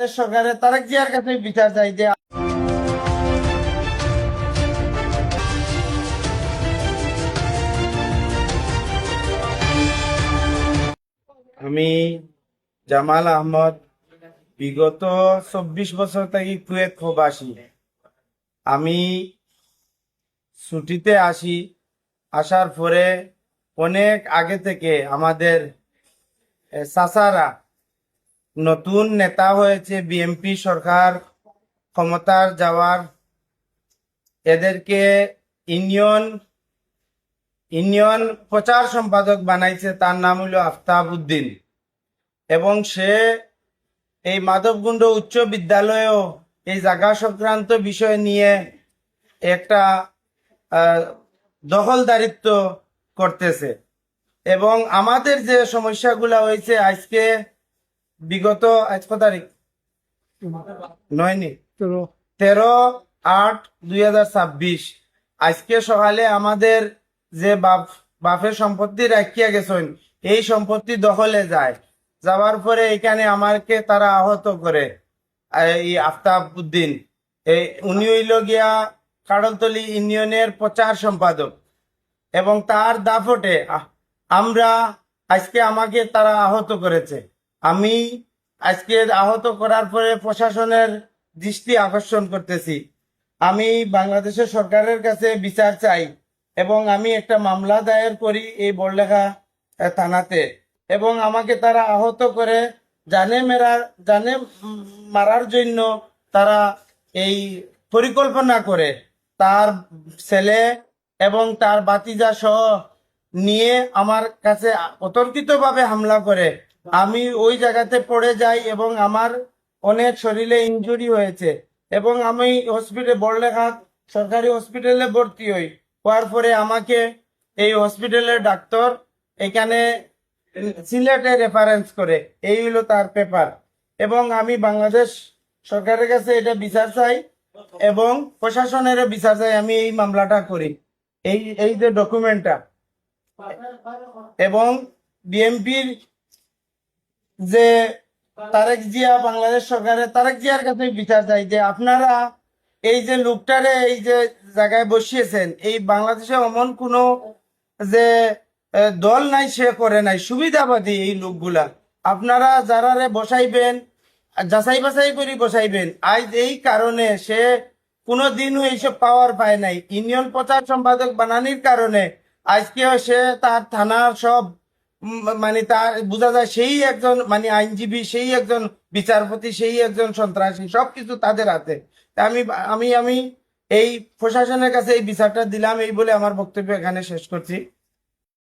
সরকারের তারেক জিয়ার কাছে বিচার চাই যে আমি জামাল আহমদ বিগত 24 বছর থেকে কুয়েত প্রবাসী। আমি ছুটিতে আসি, আসার পরে অনেক আগে থেকে আমাদের চাচারা নতুন নেতা হয়েছে, বিএনপি সরকার ক্ষমতার যাওয়ার এদেরকে ইউনিয়ন ইউনিয়ন প্রচার সম্পাদক বানাইছে। তার নাম হলো আফতাব উদ্দিন, এবং সে এই মাধবকুণ্ড উচ্চ বিদ্যালয়েও এই জায়গা সংক্রান্ত বিষয় নিয়ে একটা দখলদারিত্ব করতেছে। এবং আমাদের যে সমস্যাগুলা হয়েছে আজকে বিগত আজ কত তারিখ 13/8/2026 আজকে সকালে আমাদের যে বাপের সম্পত্তি রাখিয়া গেছেন, এই সম্পত্তি দখলে যায়। যাওয়ার পরে এখানে আমাকে তারা আহত করে। এই আফতাব উদ্দিন উনি হইল গিয়া কাড়লতলি ইউনিয়নের প্রচার সম্পাদক, এবং তার দাফটে আমরা আজকে আমাকে তারা আহত করেছে। আমি আজকে আহত করার পরে প্রশাসনের দৃষ্টি আকর্ষণ করতেছি। আমি বাংলাদেশের সরকারের কাছে বিচার চাই, এবং আমি একটা মামলা দায়ের করি এই বড়লেখা থানাতে। এবং আমাকে তারা আহত করে জানে মারার জন্য তারা এই পরিকল্পনা করে তার ছেলে এবং তার বাতিজা সহ নিয়ে আমার কাছে অতর্কিতভাবে হামলা করে। আমি ওই জায়গাতে পড়ে যাই এবং আমার অনেক শরীরে ইনজুরি হয়েছে, এবং আমি বড়লেখা সরকারি হসপিটালে ভর্তি হই। হওয়ার পরে আমাকে এই হসপিটালের ডাক্তার এখানে সিলেটে রেফারেন্স করে। এই হলো তার পেপার, এবং আমি বাংলাদেশ সরকারের কাছে এটা বিচার চাই এবং প্রশাসনেরও বিচার চাই। আমি এই মামলাটা করি, এই যে ডকুমেন্টটা, এবং বিএনপির যে তারেক জিয়া, বাংলাদেশ সরকারের তারেক জিয়ার কাছে বিচার চাই যে আপনারা এই যে লোকটারে এই যে জায়গায় বসিয়েছেন, এই বাংলাদেশে এমন কোনো যে দল নাই, সে করে নাই, সুবিধাবাদী এই লোকগুলা। আপনারা যারারে বসাইবেন যাচাই বাছাই করে বসাইবেন। আজ এই কারণে সে কোনো দিনও এইসব পাওয়ার পায় নাই। ইউনিয়ন প্রচার সম্পাদক বানানির কারণে আজকে সে তার থানার সব মানে তার বোঝা যায় সেই একজন মানে আইনজীবী, সেই একজন বিচারপতি, সেই একজন সন্ত্রাসী, সবকিছু তাদের হাতে। আমি আমি আমি এই প্রশাসনের কাছে এই বিচারটা দিলাম, এই বলে আমার বক্তব্য এখানে শেষ করছি।